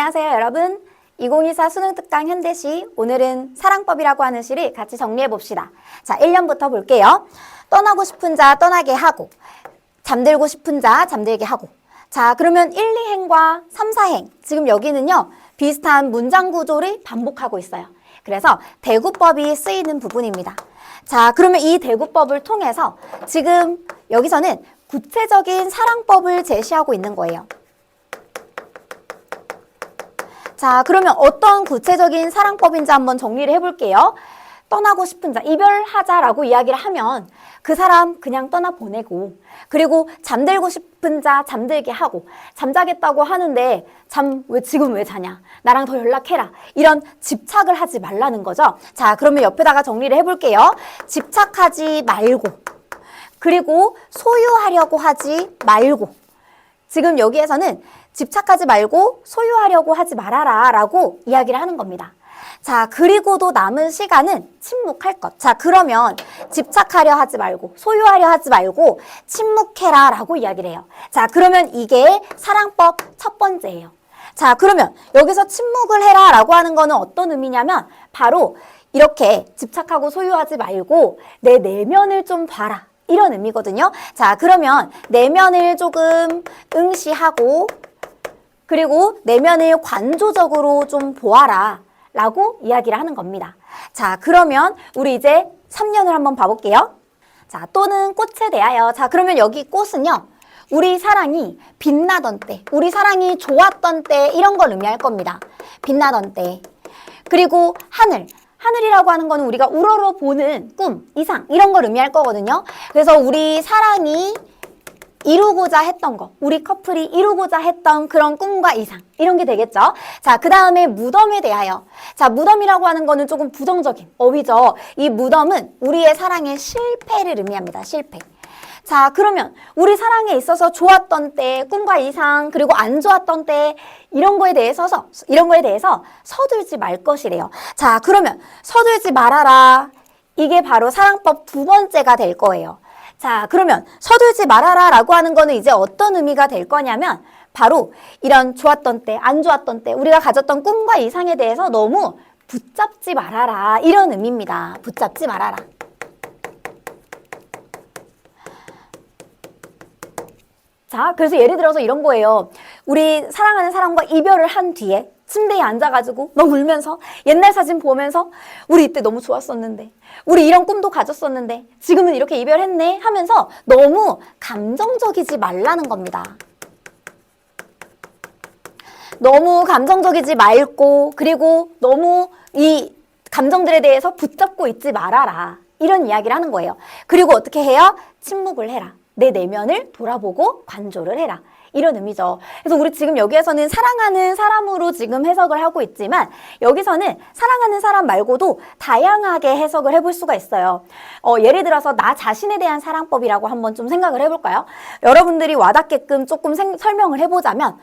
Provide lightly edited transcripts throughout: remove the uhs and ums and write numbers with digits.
안녕하세요, 여러분. 2024 수능 특강 현대시, 오늘은 사랑법이라고 하는 시를 같이 정리해 봅시다. 자, 1년부터 볼게요. 떠나고 싶은 자 떠나게 하고, 잠들고 싶은 자 잠들게 하고. 자, 그러면 1, 2행과 3, 4행. 지금 여기는요, 비슷한 문장 구조를 반복하고 있어요. 그래서 대구법이 쓰이는 부분입니다. 자, 그러면 이 대구법을 통해서 지금 여기서는 구체적인 사랑법을 제시하고 있는 거예요. 자, 그러면 어떤 구체적인 사랑법인지 한번 정리를 해볼게요. 떠나고 싶은 자, 이별하자라고 이야기를 하면 그 사람 그냥 떠나보내고, 그리고 잠들고 싶은 자 잠들게 하고, 잠자겠다고 하는데 지금 왜 자냐? 나랑 더 연락해라. 이런 집착을 하지 말라는 거죠. 자, 그러면 옆에다가 정리를 해볼게요. 집착하지 말고, 그리고 소유하려고 하지 말고. 지금 여기에서는 집착하지 말고 소유하려고 하지 말아라 라고 이야기를 하는 겁니다. 자, 그리고도 남은 시간은 침묵할 것. 자, 그러면 집착하려 하지 말고 소유하려 하지 말고 침묵해라 라고 이야기를 해요. 자, 그러면 이게 사랑법 첫 번째예요. 자, 그러면 여기서 침묵을 해라 라고 하는 거는 어떤 의미냐면 바로 이렇게 집착하고 소유하지 말고 내 내면을 좀 봐라, 이런 의미거든요. 자, 그러면 내면을 조금 응시하고, 그리고 내면을 관조적으로 좀 보아라 라고 이야기를 하는 겁니다. 자, 그러면 우리 이제 3년을 한번 봐볼게요. 자, 또는 꽃에 대하여. 자, 그러면 여기 꽃은요, 우리 사랑이 빛나던 때, 우리 사랑이 좋았던 때, 이런 걸 의미할 겁니다. 빛나던 때. 그리고 하늘이라고 하는 거는 우리가 우러러 보는 꿈, 이상, 이런 걸 의미할 거거든요. 그래서 우리 사랑이 이루고자 했던 거, 우리 커플이 이루고자 했던 그런 꿈과 이상, 이런 게 되겠죠. 자, 그 다음에 무덤에 대하여. 자, 무덤이라고 하는 거는 조금 부정적인 어휘죠. 이 무덤은 우리의 사랑의 실패를 의미합니다. 실패. 자, 그러면 우리 사랑에 있어서 좋았던 때, 꿈과 이상, 그리고 안 좋았던 때, 이런 거에 대해서 서둘지 말 것이래요. 자, 그러면 서둘지 말아라. 이게 바로 사랑법 두 번째가 될 거예요. 자, 그러면 서둘지 말아라 라고 하는 거는 이제 어떤 의미가 될 거냐면 바로 이런 좋았던 때, 안 좋았던 때, 우리가 가졌던 꿈과 이상에 대해서 너무 붙잡지 말아라, 이런 의미입니다. 붙잡지 말아라. 자, 그래서 예를 들어서 이런 거예요. 우리 사랑하는 사람과 이별을 한 뒤에 침대에 앉아가지고 막 울면서 옛날 사진 보면서 우리 이때 너무 좋았었는데, 우리 이런 꿈도 가졌었는데 지금은 이렇게 이별했네 하면서 너무 감정적이지 말라는 겁니다. 너무 감정적이지 말고, 그리고 너무 이 감정들에 대해서 붙잡고 있지 말아라, 이런 이야기를 하는 거예요. 그리고 어떻게 해요? 침묵을 해라. 내 내면을 돌아보고 관조를 해라, 이런 의미죠. 그래서 우리 지금 여기에서는 사랑하는 사람으로 지금 해석을 하고 있지만 여기서는 사랑하는 사람 말고도 다양하게 해석을 해볼 수가 있어요. 예를 들어서 나 자신에 대한 사랑법이라고 한번 좀 생각을 해볼까요? 여러분들이 와닿게끔 조금 설명을 해보자면,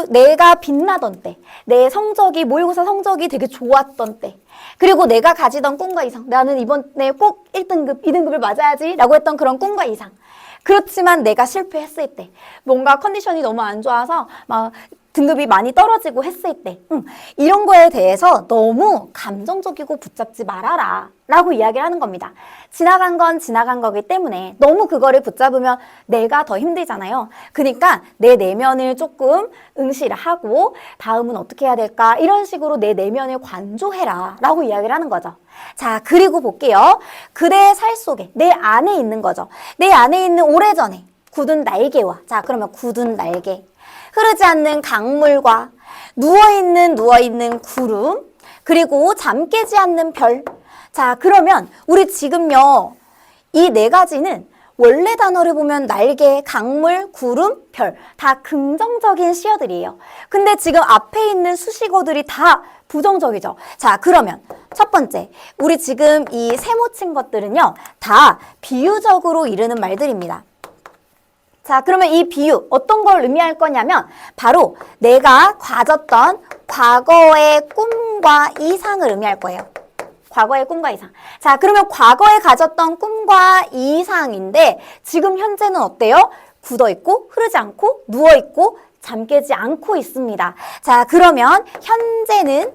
내가 빛나던 때, 내 성적이, 모의고사 성적이 되게 좋았던 때, 그리고 내가 가지던 꿈과 이상, 나는 이번에 꼭 1등급, 2등급을 맞아야지 라고 했던 그런 꿈과 이상, 그렇지만 내가 실패했을 때, 뭔가 컨디션이 너무 안 좋아서 막 등급이 많이 떨어지고 했을 때, 이런 거에 대해서 너무 감정적이고 붙잡지 말아라 라고 이야기를 하는 겁니다. 지나간 건 지나간 거기 때문에 너무 그거를 붙잡으면 내가 더 힘들잖아요. 그러니까 내 내면을 조금 응시를 하고 다음은 어떻게 해야 될까, 이런 식으로 내 내면을 관조해라 라고 이야기를 하는 거죠. 자, 그리고 볼게요. 그대의 살 속에, 내 안에 있는 거죠. 내 안에 있는 오래전에 굳은 날개와, 자, 그러면 굳은 날개, 흐르지 않는 강물과 누워있는 구름, 그리고 잠 깨지 않는 별. 자, 그러면 우리 지금요, 이 네 가지는 원래 단어를 보면 날개, 강물, 구름, 별, 다 긍정적인 시어들이에요. 근데 지금 앞에 있는 수식어들이 다 부정적이죠. 자, 그러면 첫 번째, 우리 지금 이 세모친 것들은요, 다 비유적으로 이르는 말들입니다. 자, 그러면 이 비유, 어떤 걸 의미할 거냐면 바로 내가 가졌던 과거의 꿈과 이상을 의미할 거예요. 과거의 꿈과 이상. 자, 그러면 과거에 가졌던 꿈과 이상인데 지금 현재는 어때요? 굳어있고, 흐르지 않고, 누워있고, 잠 깨지 않고 있습니다. 자, 그러면 현재는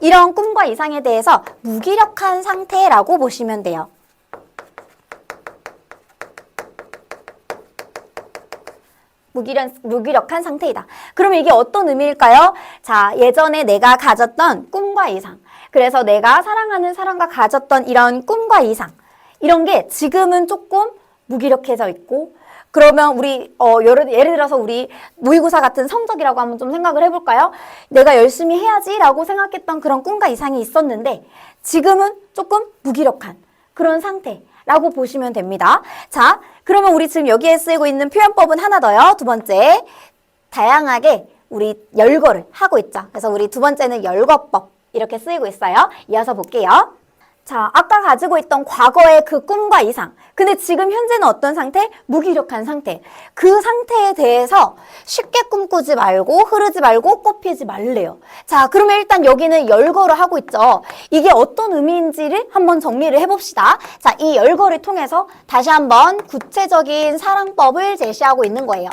이런 꿈과 이상에 대해서 무기력한 상태라고 보시면 돼요. 무기력한 상태이다. 그러면 이게 어떤 의미일까요? 자, 예전에 내가 가졌던 꿈과 이상, 그래서 내가 사랑하는 사람과 가졌던 이런 꿈과 이상, 이런 게 지금은 조금 무기력해져 있고, 그러면 우리 예를 들어서 우리 모의고사 같은 성적이라고 한번 좀 생각을 해볼까요? 내가 열심히 해야지라고 생각했던 그런 꿈과 이상이 있었는데 지금은 조금 무기력한 그런 상태라고 보시면 됩니다. 자, 그러면 우리 지금 여기에 쓰이고 있는 표현법은 하나 더요. 두 번째, 다양하게 우리 열거를 하고 있죠. 그래서 우리 두 번째는 열거법 이렇게 쓰이고 있어요. 이어서 볼게요. 자, 아까 가지고 있던 과거의 그 꿈과 이상, 근데 지금 현재는 어떤 상태? 무기력한 상태. 그 상태에 대해서 쉽게 꿈꾸지 말고 흐르지 말고 꼽히지 말래요. 자, 그러면 일단 여기는 열거를 하고 있죠. 이게 어떤 의미인지를 한번 정리를 해봅시다. 자, 이 열거를 통해서 다시 한번 구체적인 사랑법을 제시하고 있는 거예요.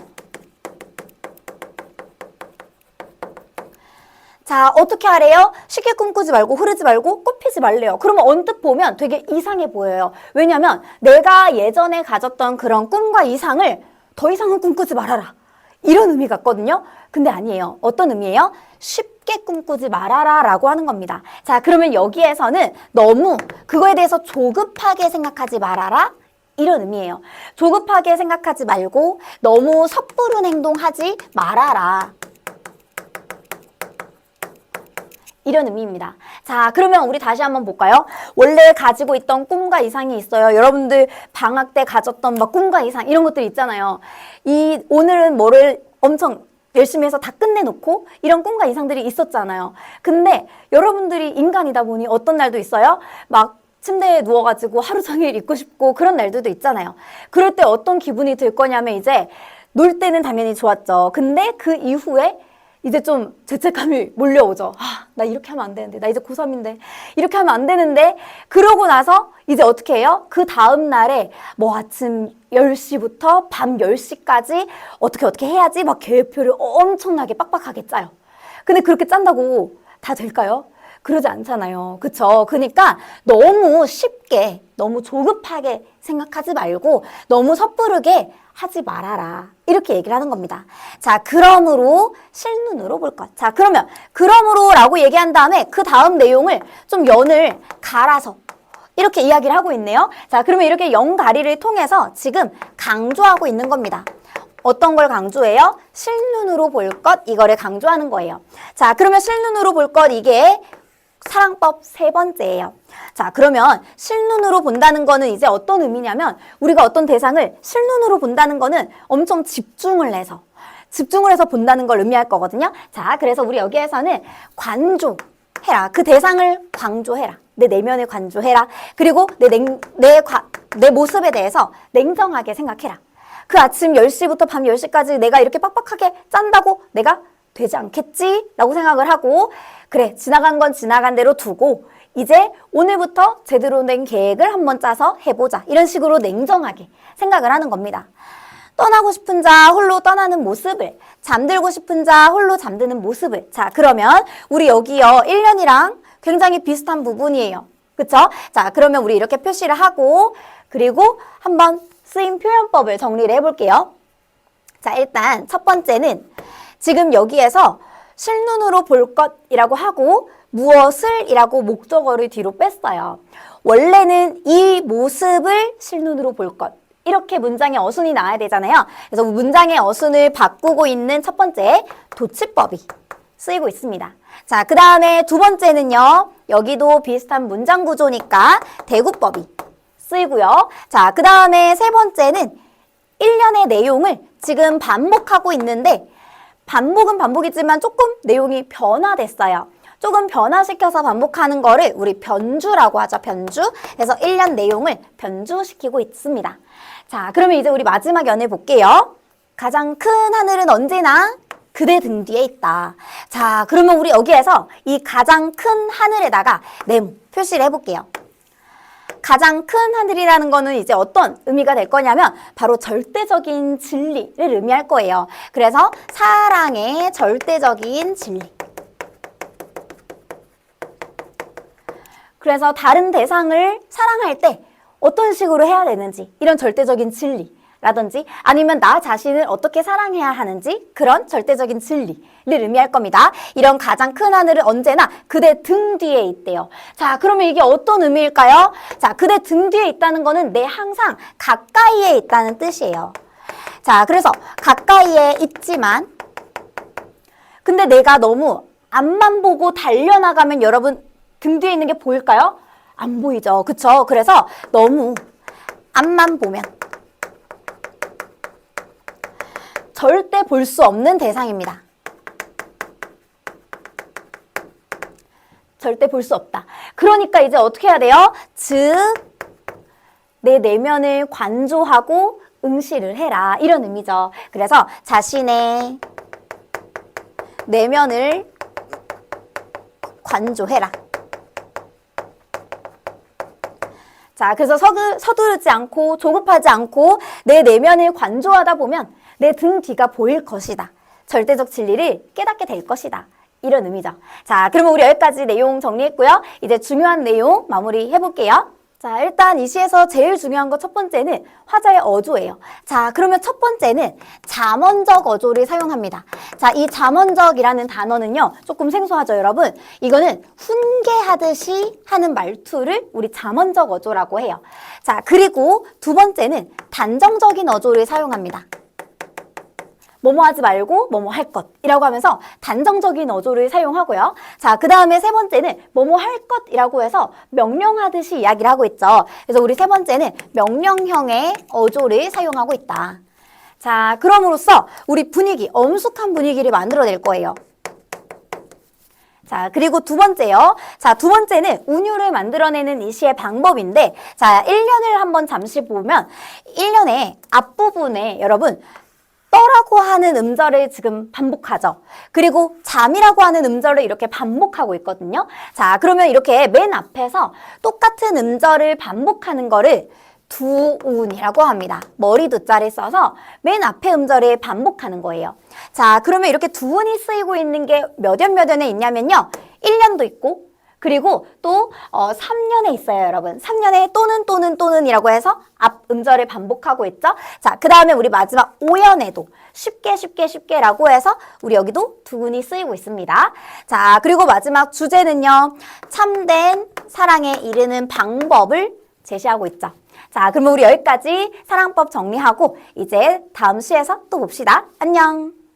자, 어떻게 하래요? 쉽게 꿈꾸지 말고 흐르지 말고 꼽히지 말래요. 그러면 언뜻 보면 되게 이상해 보여요. 왜냐면 내가 예전에 가졌던 그런 꿈과 이상을 더 이상은 꿈꾸지 말아라. 이런 의미 같거든요. 근데 아니에요. 어떤 의미예요? 쉽게 꿈꾸지 말아라 라고 하는 겁니다. 자, 그러면 여기에서는 너무 그거에 대해서 조급하게 생각하지 말아라. 이런 의미예요. 조급하게 생각하지 말고 너무 섣부른 행동하지 말아라. 이런 의미입니다. 자, 그러면 우리 다시 한번 볼까요? 원래 가지고 있던 꿈과 이상이 있어요. 여러분들 방학 때 가졌던 막 꿈과 이상 이런 것들 있잖아요. 오늘은 뭐를 엄청 열심히 해서 다 끝내놓고 이런 꿈과 이상들이 있었잖아요. 근데 여러분들이 인간이다 보니 어떤 날도 있어요? 막 침대에 누워가지고 하루 종일 있고 싶고 그런 날들도 있잖아요. 그럴 때 어떤 기분이 들 거냐면 이제 놀 때는 당연히 좋았죠. 근데 그 이후에 이제 좀 죄책감이 몰려오죠. 아, 나 이렇게 하면 안 되는데. 나 이제 고3인데. 이렇게 하면 안 되는데. 그러고 나서 이제 어떻게 해요? 그 다음 날에 뭐 아침 10시부터 밤 10시까지 어떻게 해야지 막 계획표를 엄청나게 빡빡하게 짜요. 근데 그렇게 짠다고 다 될까요? 그러지 않잖아요. 그쵸? 그러니까 너무 쉽게, 너무 조급하게 생각하지 말고 너무 섣부르게 하지 말아라. 이렇게 얘기를 하는 겁니다. 자, 그러므로 실눈으로 볼 것. 자, 그러면 그러므로 라고 얘기한 다음에 그 다음 내용을 좀 연을 갈아서 이렇게 이야기를 하고 있네요. 자, 그러면 이렇게 연가리를 통해서 지금 강조하고 있는 겁니다. 어떤 걸 강조해요? 실눈으로 볼 것, 이거를 강조하는 거예요. 자, 그러면 실눈으로 볼 것, 이게 사랑법 세 번째예요. 자, 그러면 실눈으로 본다는 거는 이제 어떤 의미냐면 우리가 어떤 대상을 실눈으로 본다는 거는 엄청 집중을 해서 본다는 걸 의미할 거거든요. 자, 그래서 우리 여기에서는 관조해라. 그 대상을 강조해라. 내 내면을 관조해라. 그리고 내 모습에 대해서 냉정하게 생각해라. 그 아침 10시부터 밤 10시까지 내가 이렇게 빡빡하게 짠다고 내가 되지 않겠지? 라고 생각을 하고 그래, 지나간 건 지나간 대로 두고 이제 오늘부터 제대로 된 계획을 한번 짜서 해보자. 이런 식으로 냉정하게 생각을 하는 겁니다. 떠나고 싶은 자 홀로 떠나는 모습을, 잠들고 싶은 자 홀로 잠드는 모습을. 자, 그러면 우리 여기요 1년이랑 굉장히 비슷한 부분이에요. 그쵸? 자, 그러면 우리 이렇게 표시를 하고 그리고 한번 쓰인 표현법을 정리를 해볼게요. 자, 일단 첫 번째는 지금 여기에서 실눈으로 볼 것이라고 하고 무엇을 이라고 목적어를 뒤로 뺐어요. 원래는 이 모습을 실눈으로 볼 것. 이렇게 문장의 어순이 나와야 되잖아요. 그래서 문장의 어순을 바꾸고 있는 첫 번째 도치법이 쓰이고 있습니다. 자, 그 다음에 두 번째는요. 여기도 비슷한 문장 구조니까 대구법이 쓰이고요. 자, 그 다음에 세 번째는 1년의 내용을 지금 반복하고 있는데 반복은 반복이지만 조금 내용이 변화됐어요. 조금 변화시켜서 반복하는 거를 우리 변주라고 하죠. 변주. 그래서 1년 내용을 변주시키고 있습니다. 자, 그러면 이제 우리 마지막 연을 볼게요. 가장 큰 하늘은 언제나 그대 등 뒤에 있다. 자, 그러면 우리 여기에서 이 가장 큰 하늘에다가 네모 표시를 해볼게요. 가장 큰 하늘이라는 거는 이제 어떤 의미가 될 거냐면 바로 절대적인 진리를 의미할 거예요. 그래서 사랑의 절대적인 진리. 그래서 다른 대상을 사랑할 때 어떤 식으로 해야 되는지 이런 절대적인 진리라든지 아니면 나 자신을 어떻게 사랑해야 하는지 그런 절대적인 진리를 의미할 겁니다. 이런 가장 큰 하늘은 언제나 그대 등 뒤에 있대요. 자, 그러면 이게 어떤 의미일까요? 자, 그대 등 뒤에 있다는 거는 내 항상 가까이에 있다는 뜻이에요. 자, 그래서 가까이에 있지만 근데 내가 너무 앞만 보고 달려나가면 여러분 등 뒤에 있는 게 보일까요? 안 보이죠. 그쵸? 그래서 너무 앞만 보면 절대 볼 수 없는 대상입니다. 절대 볼 수 없다. 그러니까 이제 어떻게 해야 돼요? 즉, 내 내면을 관조하고 응시를 해라. 이런 의미죠. 그래서 자신의 내면을 관조해라. 자, 그래서 서두르지 않고 조급하지 않고 내 내면을 관조하다 보면 내 등 뒤가 보일 것이다. 절대적 진리를 깨닫게 될 것이다. 이런 의미죠. 자, 그러면 우리 여기까지 내용 정리했고요. 이제 중요한 내용 마무리 해볼게요. 자, 일단 이 시에서 제일 중요한 거 첫 번째는 화자의 어조예요. 자, 그러면 첫 번째는 잠언적 어조를 사용합니다. 자, 이 잠언적이라는 단어는요, 조금 생소하죠, 여러분? 이거는 훈계하듯이 하는 말투를 우리 잠언적 어조라고 해요. 자, 그리고 두 번째는 단정적인 어조를 사용합니다. 뭐뭐 하지 말고 뭐뭐 할 것이라고 하면서 단정적인 어조를 사용하고요. 자, 그 다음에 세 번째는 뭐뭐 할 것이라고 해서 명령하듯이 이야기를 하고 있죠. 그래서 우리 세 번째는 명령형의 어조를 사용하고 있다. 자, 그럼으로써 우리 분위기, 엄숙한 분위기를 만들어낼 거예요. 자, 그리고 두 번째요. 자, 두 번째는 운율을 만들어내는 이 시의 방법인데, 자, 1년을 한번 잠시 보면 1년의 앞부분에 여러분 떠라고 하는 음절을 지금 반복하죠. 그리고 잠이라고 하는 음절을 이렇게 반복하고 있거든요. 자, 그러면 이렇게 맨 앞에서 똑같은 음절을 반복하는 거를 두운이라고 합니다. 머리 두자를 써서 맨 앞에 음절을 반복하는 거예요. 자, 그러면 이렇게 두운이 쓰이고 있는 게 몇 년에 있냐면요. 1년도 있고 그리고 또 3년에 있어요, 여러분. 3년에 또는이라고 해서 앞 음절을 반복하고 있죠. 자, 그 다음에 우리 마지막 5년에도 쉽게라고 해서 우리 여기도 두근이 쓰이고 있습니다. 자, 그리고 마지막 주제는요. 참된 사랑에 이르는 방법을 제시하고 있죠. 자, 그러면 우리 여기까지 사랑법 정리하고 이제 다음 시에서 또 봅시다. 안녕.